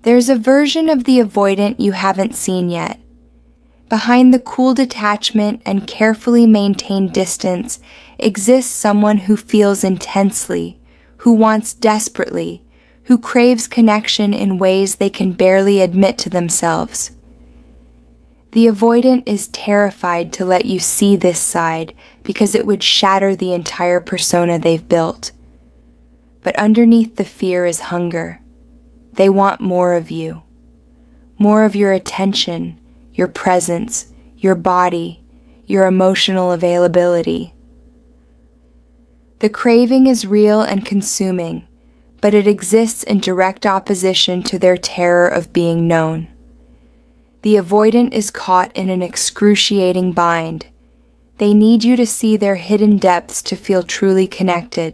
There's a version of the avoidant you haven't seen yet. Behind the cool detachment and carefully maintained distance exists someone who feels intensely, who wants desperately, who craves connection in ways they can barely admit to themselves. The avoidant is terrified to let you see this side because it would shatter the entire persona they've built. But underneath the fear is hunger. They want more of you, more of your attention, your presence, your body, your emotional availability. The craving is real and consuming, but it exists in direct opposition to their terror of being known. The avoidant is caught in an excruciating bind. They need you to see their hidden depths to feel truly connected,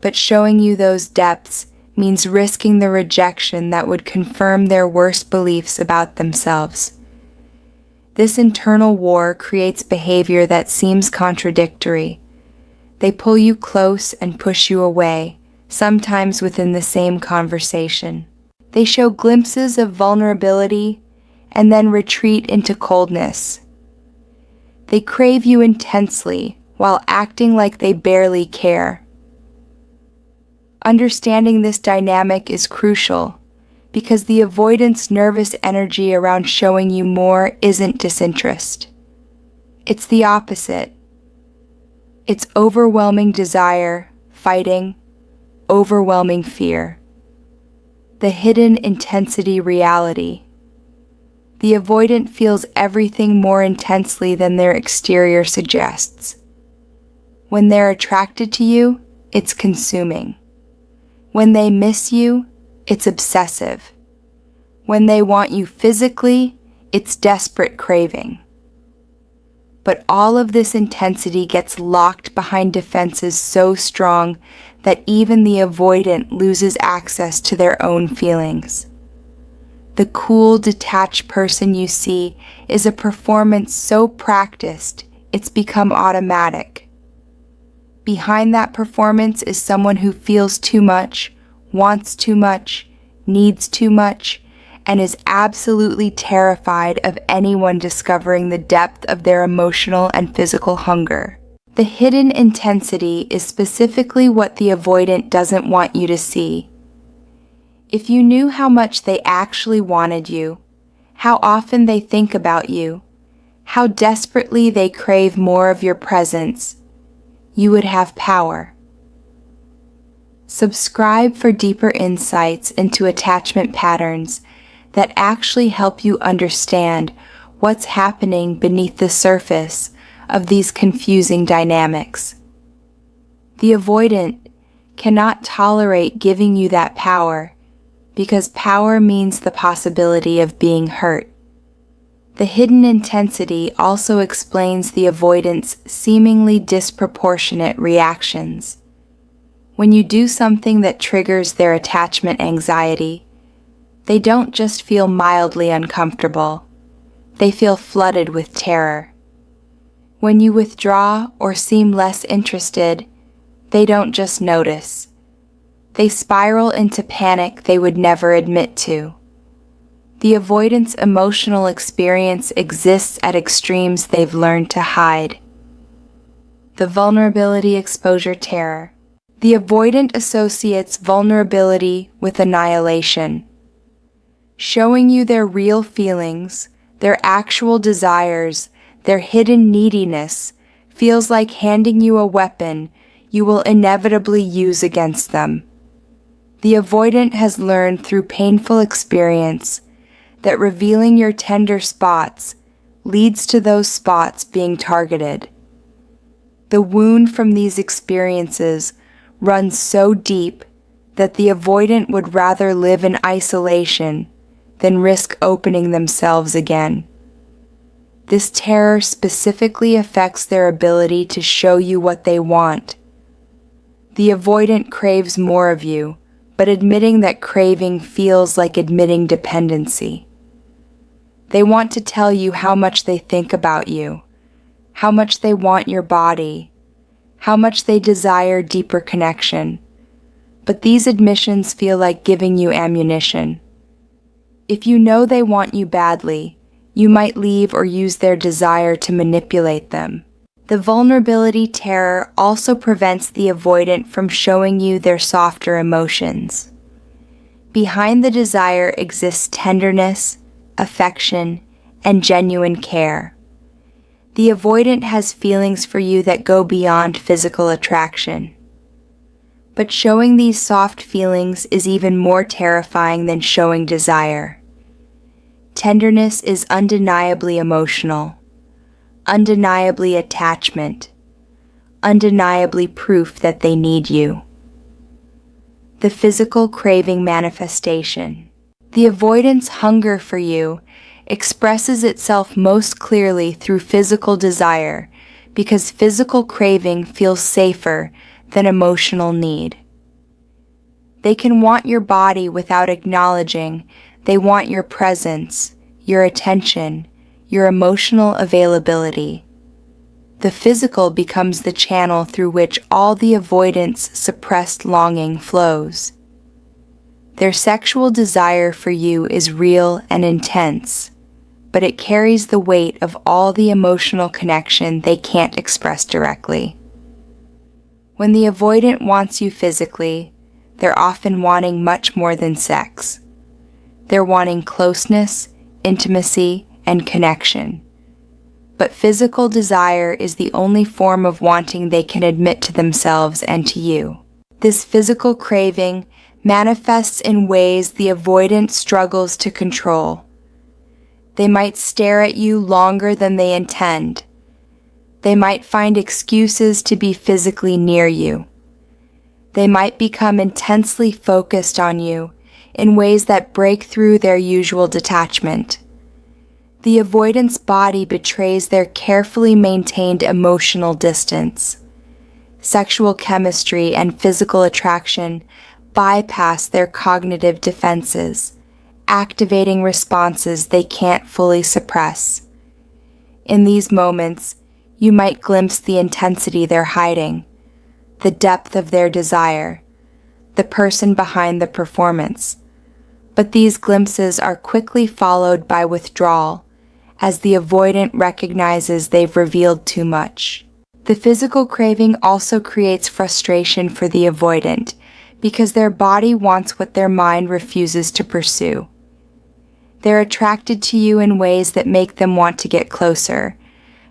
but showing you those depths means risking the rejection that would confirm their worst beliefs about themselves. This internal war creates behavior that seems contradictory. They pull you close and push you away, sometimes within the same conversation. They show glimpses of vulnerability and then retreat into coldness. They crave you intensely while acting like they barely care. Understanding this dynamic is crucial because the avoidant's nervous energy around showing you more isn't disinterest. It's the opposite. It's overwhelming desire, fighting, overwhelming fear. The hidden intensity reality. The avoidant feels everything more intensely than their exterior suggests. When they're attracted to you, it's consuming. When they miss you, it's obsessive. When they want you physically, it's desperate craving. But all of this intensity gets locked behind defenses so strong that even the avoidant loses access to their own feelings. The cool, detached person you see is a performance so practiced, it's become automatic. Behind that performance is someone who feels too much, wants too much, needs too much, and is absolutely terrified of anyone discovering the depth of their emotional and physical hunger. The hidden intensity is specifically what the avoidant doesn't want you to see. If you knew how much they actually wanted you, how often they think about you, how desperately they crave more of your presence, you would have power. Subscribe for deeper insights into attachment patterns that actually help you understand what's happening beneath the surface of these confusing dynamics. The avoidant cannot tolerate giving you that power because power means the possibility of being hurt. The hidden intensity also explains the avoidant's seemingly disproportionate reactions. When you do something that triggers their attachment anxiety, they don't just feel mildly uncomfortable, they feel flooded with terror. When you withdraw or seem less interested, they don't just notice. They spiral into panic they would never admit to. The avoidant's emotional experience exists at extremes they've learned to hide. The vulnerability exposure terror. The avoidant associates vulnerability with annihilation. Showing you their real feelings, their actual desires, their hidden neediness feels like handing you a weapon you will inevitably use against them. The avoidant has learned through painful experience that revealing your tender spots leads to those spots being targeted. The wound from these experiences runs so deep that the avoidant would rather live in isolation than risk opening themselves again. This terror specifically affects their ability to show you what they want. The avoidant craves more of you, but admitting that craving feels like admitting dependency. They want to tell you how much they think about you, how much they want your body, how much they desire deeper connection. But these admissions feel like giving you ammunition. If you know they want you badly, you might leave or use their desire to manipulate them. The vulnerability terror also prevents the avoidant from showing you their softer emotions. Behind the desire exists tenderness, affection, and genuine care. The avoidant has feelings for you that go beyond physical attraction. But showing these soft feelings is even more terrifying than showing desire. Tenderness is undeniably emotional, undeniably attachment, undeniably proof that they need you. The physical craving manifestation. The avoidant's hunger for you expresses itself most clearly through physical desire because physical craving feels safer than emotional need. They can want your body without acknowledging they want your presence, your attention, your emotional availability. The physical becomes the channel through which all the avoidant's suppressed longing flows. Their sexual desire for you is real and intense, but it carries the weight of all the emotional connection they can't express directly. When the avoidant wants you physically, they're often wanting much more than sex. They're wanting closeness, intimacy, and connection. But physical desire is the only form of wanting they can admit to themselves and to you. This physical craving manifests in ways the avoidant struggles to control. They might stare at you longer than they intend. They might find excuses to be physically near you. They might become intensely focused on you in ways that break through their usual detachment. The avoidant's body betrays their carefully maintained emotional distance. Sexual chemistry and physical attraction bypass their cognitive defenses, activating responses they can't fully suppress. In these moments, you might glimpse the intensity they're hiding, the depth of their desire, the person behind the performance. But these glimpses are quickly followed by withdrawal, as the avoidant recognizes they've revealed too much. The physical craving also creates frustration for the avoidant, because their body wants what their mind refuses to pursue. They're attracted to you in ways that make them want to get closer,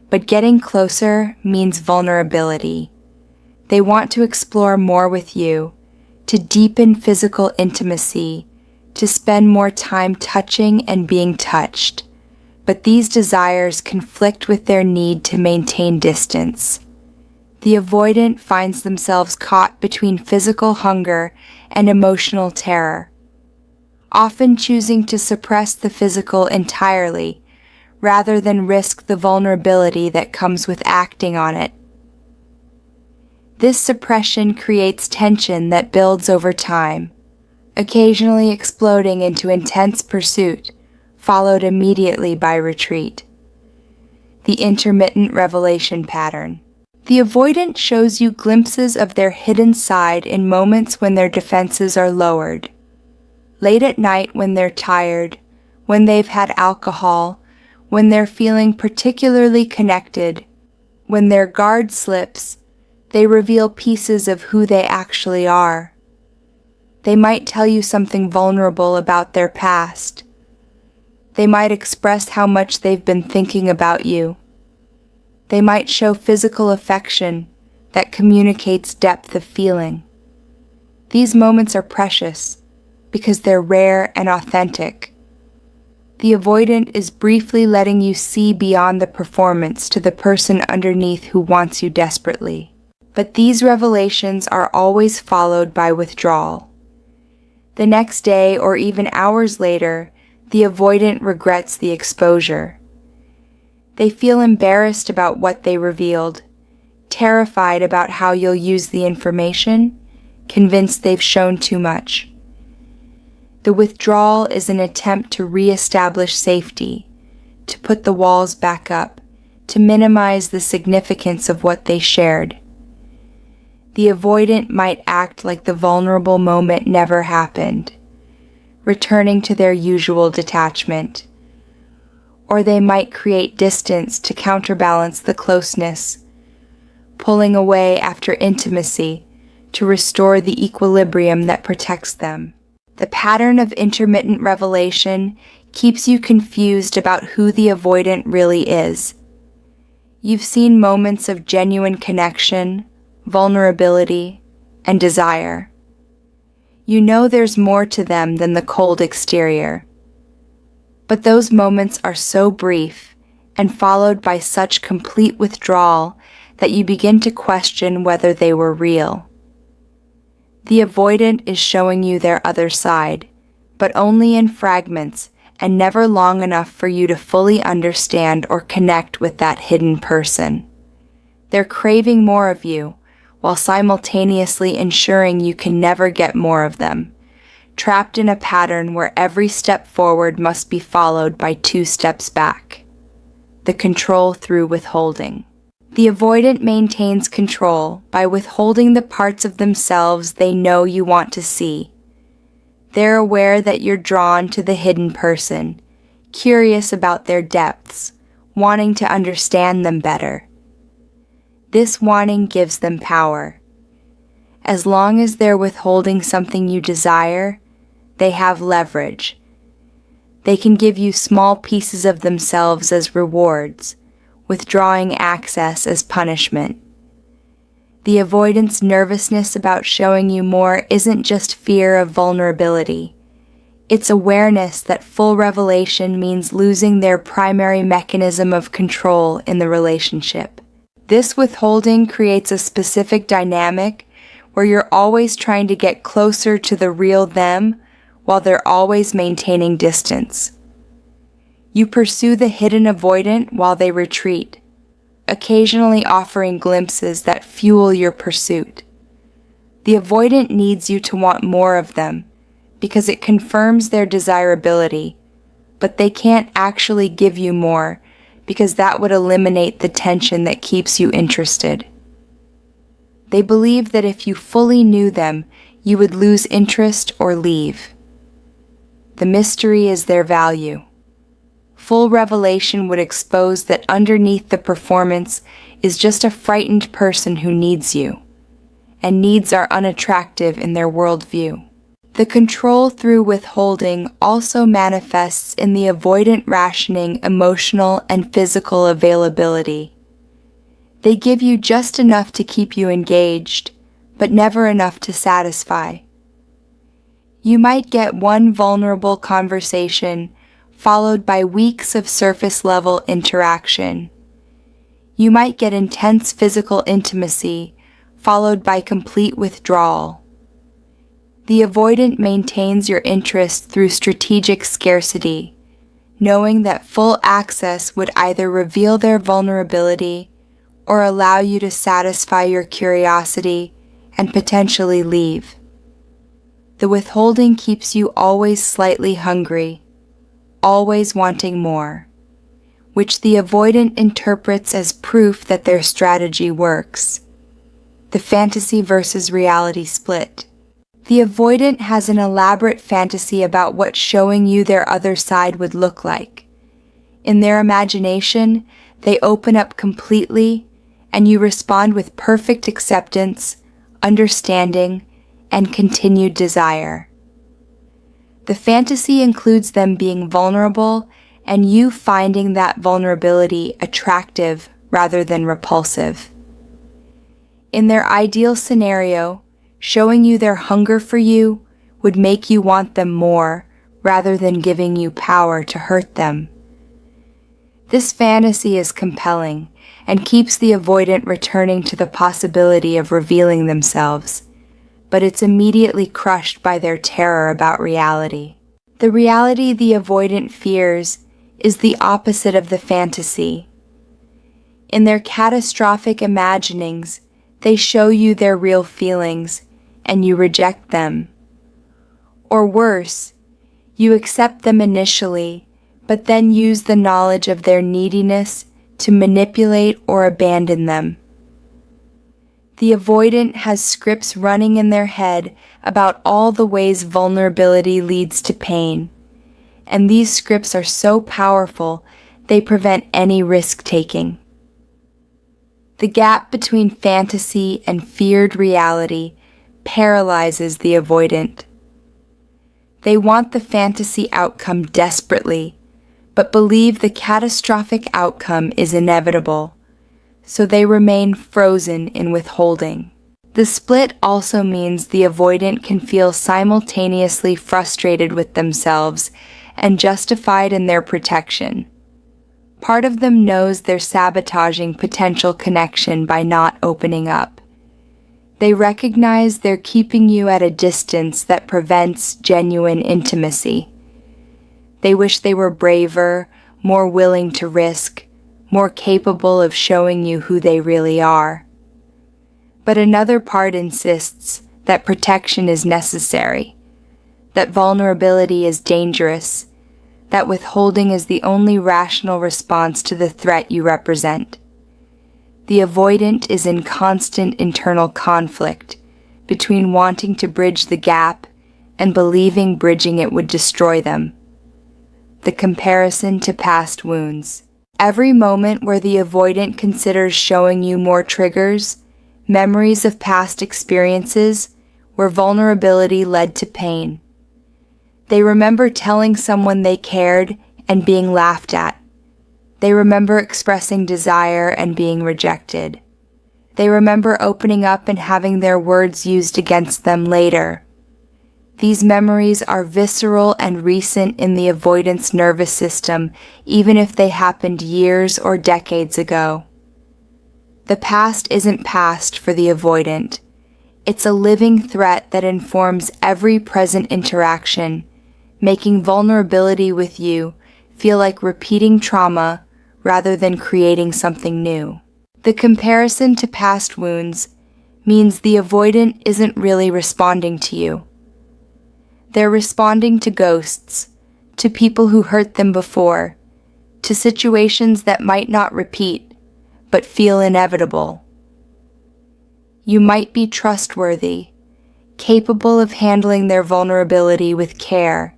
but getting closer means vulnerability. They want to explore more with you, to deepen physical intimacy, to spend more time touching and being touched. But these desires conflict with their need to maintain distance. The avoidant finds themselves caught between physical hunger and emotional terror, often choosing to suppress the physical entirely, rather than risk the vulnerability that comes with acting on it. This suppression creates tension that builds over time, occasionally exploding into intense pursuit, followed immediately by retreat. The intermittent revelation pattern. The avoidant shows you glimpses of their hidden side in moments when their defenses are lowered. Late at night when they're tired, when they've had alcohol, when they're feeling particularly connected, when their guard slips, they reveal pieces of who they actually are. They might tell you something vulnerable about their past. They might express how much they've been thinking about you. They might show physical affection that communicates depth of feeling. These moments are precious because they're rare and authentic. The avoidant is briefly letting you see beyond the performance to the person underneath who wants you desperately. But these revelations are always followed by withdrawal. The next day or even hours later, the avoidant regrets the exposure. They feel embarrassed about what they revealed, terrified about how you'll use the information, convinced they've shown too much. The withdrawal is an attempt to re-establish safety, to put the walls back up, to minimize the significance of what they shared. The avoidant might act like the vulnerable moment never happened, returning to their usual detachment. Or they might create distance to counterbalance the closeness, pulling away after intimacy to restore the equilibrium that protects them. The pattern of intermittent revelation keeps you confused about who the avoidant really is. You've seen moments of genuine connection, vulnerability, and desire. You know there's more to them than the cold exterior. But those moments are so brief and followed by such complete withdrawal that you begin to question whether they were real. The avoidant is showing you their other side, but only in fragments and never long enough for you to fully understand or connect with that hidden person. They're craving more of you, while simultaneously ensuring you can never get more of them, trapped in a pattern where every step forward must be followed by 2 steps back. The control through withholding. The avoidant maintains control by withholding the parts of themselves they know you want to see. They're aware that you're drawn to the hidden person, curious about their depths, wanting to understand them better. This wanting gives them power. As long as they're withholding something you desire, they have leverage. They can give you small pieces of themselves as rewards, withdrawing access as punishment. The avoidant's nervousness about showing you more isn't just fear of vulnerability. It's awareness that full revelation means losing their primary mechanism of control in the relationship. This withholding creates a specific dynamic where you're always trying to get closer to the real them while they're always maintaining distance. You pursue the hidden avoidant while they retreat, occasionally offering glimpses that fuel your pursuit. The avoidant needs you to want more of them because it confirms their desirability, but they can't actually give you more because that would eliminate the tension that keeps you interested. They believe that if you fully knew them, you would lose interest or leave. The mystery is their value. Full revelation would expose that underneath the performance is just a frightened person who needs you, and needs are unattractive in their worldview. The control through withholding also manifests in the avoidant rationing emotional and physical availability. They give you just enough to keep you engaged, but never enough to satisfy. You might get one vulnerable conversation followed by weeks of surface-level interaction. You might get intense physical intimacy, followed by complete withdrawal. The avoidant maintains your interest through strategic scarcity, knowing that full access would either reveal their vulnerability or allow you to satisfy your curiosity and potentially leave. The withholding keeps you always slightly hungry, always wanting more, which the avoidant interprets as proof that their strategy works. The fantasy versus reality split. The avoidant has an elaborate fantasy about what showing you their other side would look like. In their imagination, they open up completely, and you respond with perfect acceptance, understanding, and continued desire. The fantasy includes them being vulnerable and you finding that vulnerability attractive rather than repulsive. In their ideal scenario, showing you their hunger for you would make you want them more rather than giving you power to hurt them. This fantasy is compelling and keeps the avoidant returning to the possibility of revealing themselves, but it's immediately crushed by their terror about reality. The reality the avoidant fears is the opposite of the fantasy. In their catastrophic imaginings, they show you their real feelings, and you reject them. Or worse, you accept them initially, but then use the knowledge of their neediness to manipulate or abandon them. The avoidant has scripts running in their head about all the ways vulnerability leads to pain. And these scripts are so powerful, they prevent any risk-taking. The gap between fantasy and feared reality paralyzes the avoidant. They want the fantasy outcome desperately, but believe the catastrophic outcome is inevitable, so they remain frozen in withholding. The split also means the avoidant can feel simultaneously frustrated with themselves and justified in their protection. Part of them knows they're sabotaging potential connection by not opening up. They recognize they're keeping you at a distance that prevents genuine intimacy. They wish they were braver, more willing to risk, more capable of showing you who they really are. But another part insists that protection is necessary, that vulnerability is dangerous, that withholding is the only rational response to the threat you represent. The avoidant is in constant internal conflict between wanting to bridge the gap and believing bridging it would destroy them. The comparison to past wounds. Every moment where the avoidant considers showing you more triggers, memories of past experiences where vulnerability led to pain. They remember telling someone they cared and being laughed at. They remember expressing desire and being rejected. They remember opening up and having their words used against them later. These memories are visceral and recent in the avoidance nervous system, even if they happened years or decades ago. The past isn't past for the avoidant. It's a living threat that informs every present interaction, making vulnerability with you feel like repeating trauma rather than creating something new. The comparison to past wounds means the avoidant isn't really responding to you. They're responding to ghosts, to people who hurt them before, to situations that might not repeat, but feel inevitable. You might be trustworthy, capable of handling their vulnerability with care,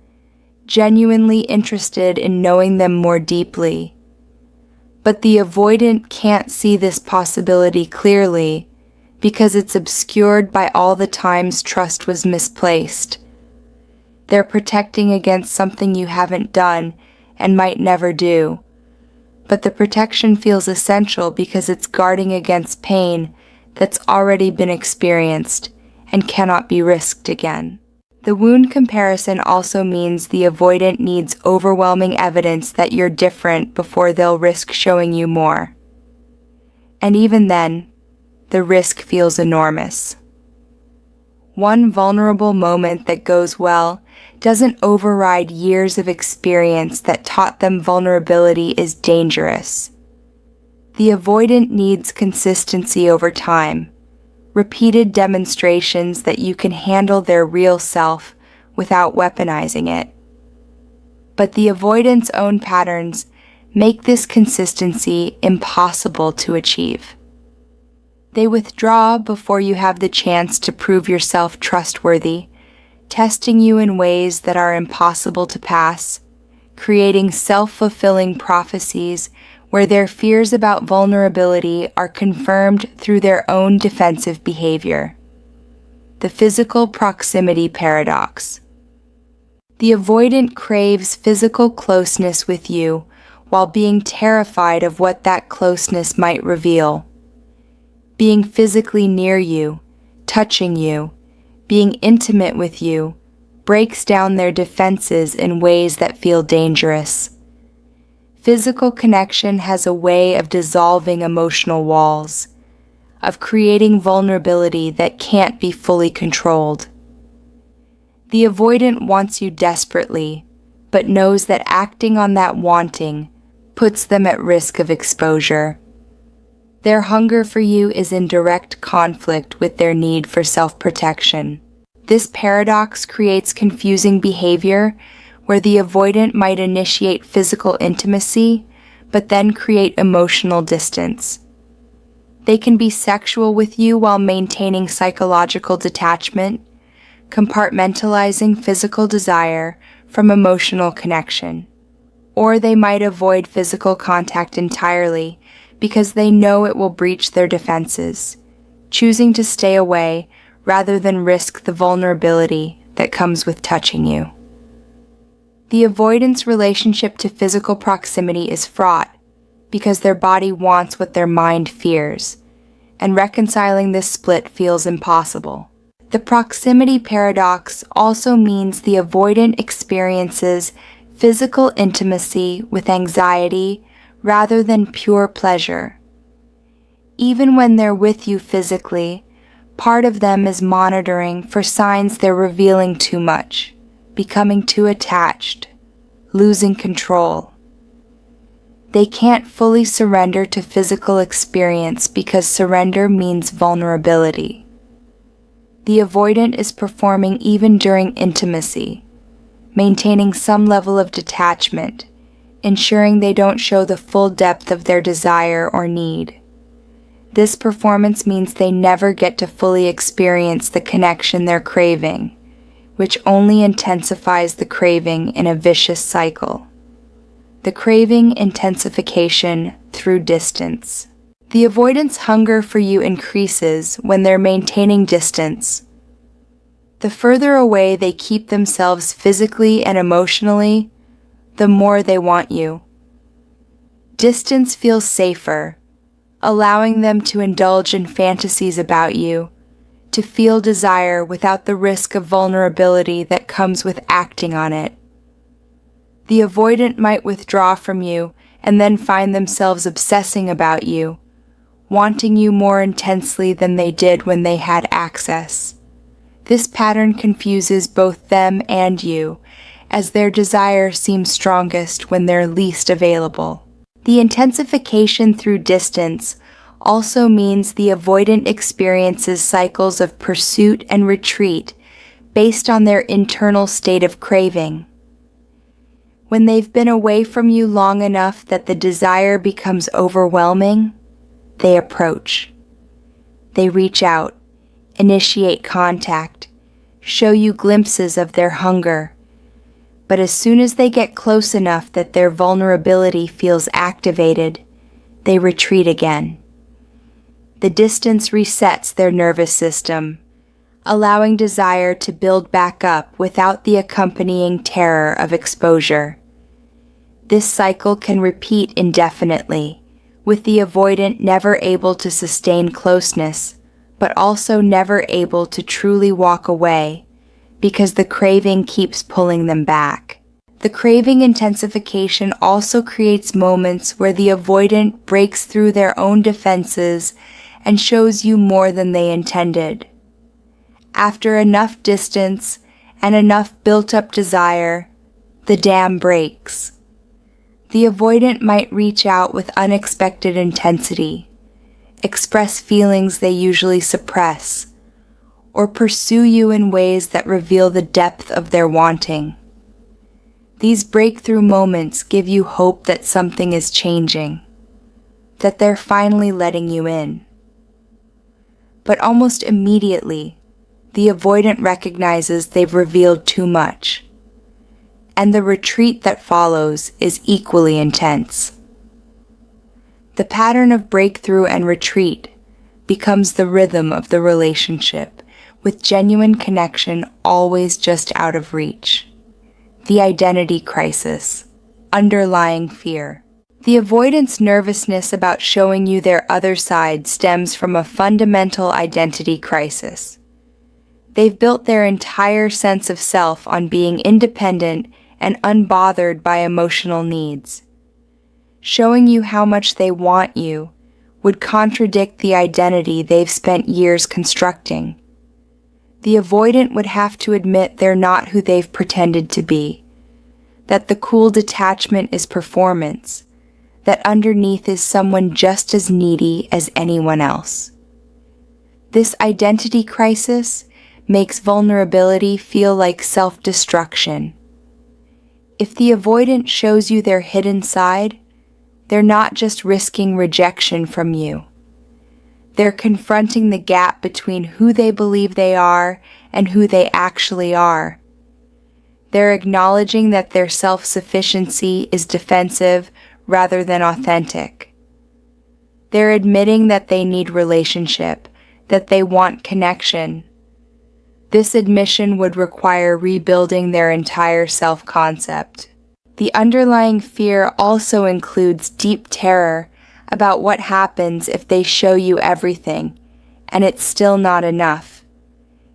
genuinely interested in knowing them more deeply. But the avoidant can't see this possibility clearly because it's obscured by all the times trust was misplaced. They're protecting against something you haven't done and might never do. But the protection feels essential because it's guarding against pain that's already been experienced and cannot be risked again. The wound comparison also means the avoidant needs overwhelming evidence that you're different before they'll risk showing you more. And even then, the risk feels enormous. One vulnerable moment that goes well doesn't override years of experience that taught them vulnerability is dangerous. The avoidant needs consistency over time, repeated demonstrations that you can handle their real self without weaponizing it. But the avoidant's own patterns make this consistency impossible to achieve. They withdraw before you have the chance to prove yourself trustworthy, testing you in ways that are impossible to pass, creating self-fulfilling prophecies where their fears about vulnerability are confirmed through their own defensive behavior. The physical proximity paradox. The avoidant craves physical closeness with you while being terrified of what that closeness might reveal. Being physically near you, touching you, being intimate with you, breaks down their defenses in ways that feel dangerous. Physical connection has a way of dissolving emotional walls, of creating vulnerability that can't be fully controlled. The avoidant wants you desperately, but knows that acting on that wanting puts them at risk of exposure. Their hunger for you is in direct conflict with their need for self-protection. This paradox creates confusing behavior where the avoidant might initiate physical intimacy, but then create emotional distance. They can be sexual with you while maintaining psychological detachment, compartmentalizing physical desire from emotional connection. Or they might avoid physical contact entirely because they know it will breach their defenses, choosing to stay away rather than risk the vulnerability that comes with touching you. The avoidance relationship to physical proximity is fraught because their body wants what their mind fears, and reconciling this split feels impossible. The proximity paradox also means the avoidant experiences physical intimacy with anxiety rather than pure pleasure. Even when they're with you physically, part of them is monitoring for signs they're revealing too much, becoming too attached, losing control. They can't fully surrender to physical experience because surrender means vulnerability. The avoidant is performing even during intimacy, maintaining some level of detachment, ensuring they don't show the full depth of their desire or need. This performance means they never get to fully experience the connection they're craving, which only intensifies the craving in a vicious cycle. The craving intensification through distance. The avoidance hunger for you increases when they're maintaining distance. The further away they keep themselves physically and emotionally, the more they want you. Distance feels safer, allowing them to indulge in fantasies about you, to feel desire without the risk of vulnerability that comes with acting on it. The avoidant might withdraw from you and then find themselves obsessing about you, wanting you more intensely than they did when they had access. This pattern confuses both them and you, as their desire seems strongest when they're least available. The intensification through distance also means the avoidant experiences cycles of pursuit and retreat based on their internal state of craving. When they've been away from you long enough that the desire becomes overwhelming, they approach. They reach out, initiate contact, show you glimpses of their hunger. But as soon as they get close enough that their vulnerability feels activated, they retreat again. The distance resets their nervous system, allowing desire to build back up without the accompanying terror of exposure. This cycle can repeat indefinitely, with the avoidant never able to sustain closeness, but also never able to truly walk away, because the craving keeps pulling them back. The craving intensification also creates moments where the avoidant breaks through their own defenses and shows you more than they intended. After enough distance and enough built-up desire, the dam breaks. The avoidant might reach out with unexpected intensity, express feelings they usually suppress, or pursue you in ways that reveal the depth of their wanting. These breakthrough moments give you hope that something is changing, that they're finally letting you in. But almost immediately, the avoidant recognizes they've revealed too much, and the retreat that follows is equally intense. The pattern of breakthrough and retreat becomes the rhythm of the relationship, with genuine connection always just out of reach. The identity crisis, underlying fear. The avoidant's nervousness about showing you their other side stems from a fundamental identity crisis. They've built their entire sense of self on being independent and unbothered by emotional needs. Showing you how much they want you would contradict the identity they've spent years constructing. The avoidant would have to admit they're not who they've pretended to be, that the cool detachment is performance, that underneath is someone just as needy as anyone else. This identity crisis makes vulnerability feel like self-destruction. If the avoidant shows you their hidden side, they're not just risking rejection from you. They're confronting the gap between who they believe they are and who they actually are. They're acknowledging that their self-sufficiency is defensive rather than authentic. They're admitting that they need relationship, that they want connection. This admission would require rebuilding their entire self-concept. The underlying fear also includes deep terror about what happens if they show you everything, and it's still not enough.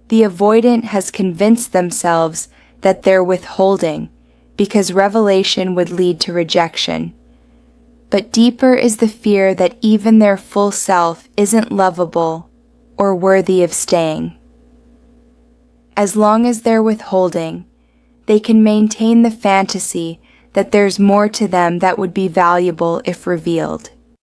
The avoidant has convinced themselves that they're withholding because revelation would lead to rejection. But deeper is the fear that even their full self isn't lovable or worthy of staying. As long as they're withholding, they can maintain the fantasy that there's more to them that would be valuable if revealed.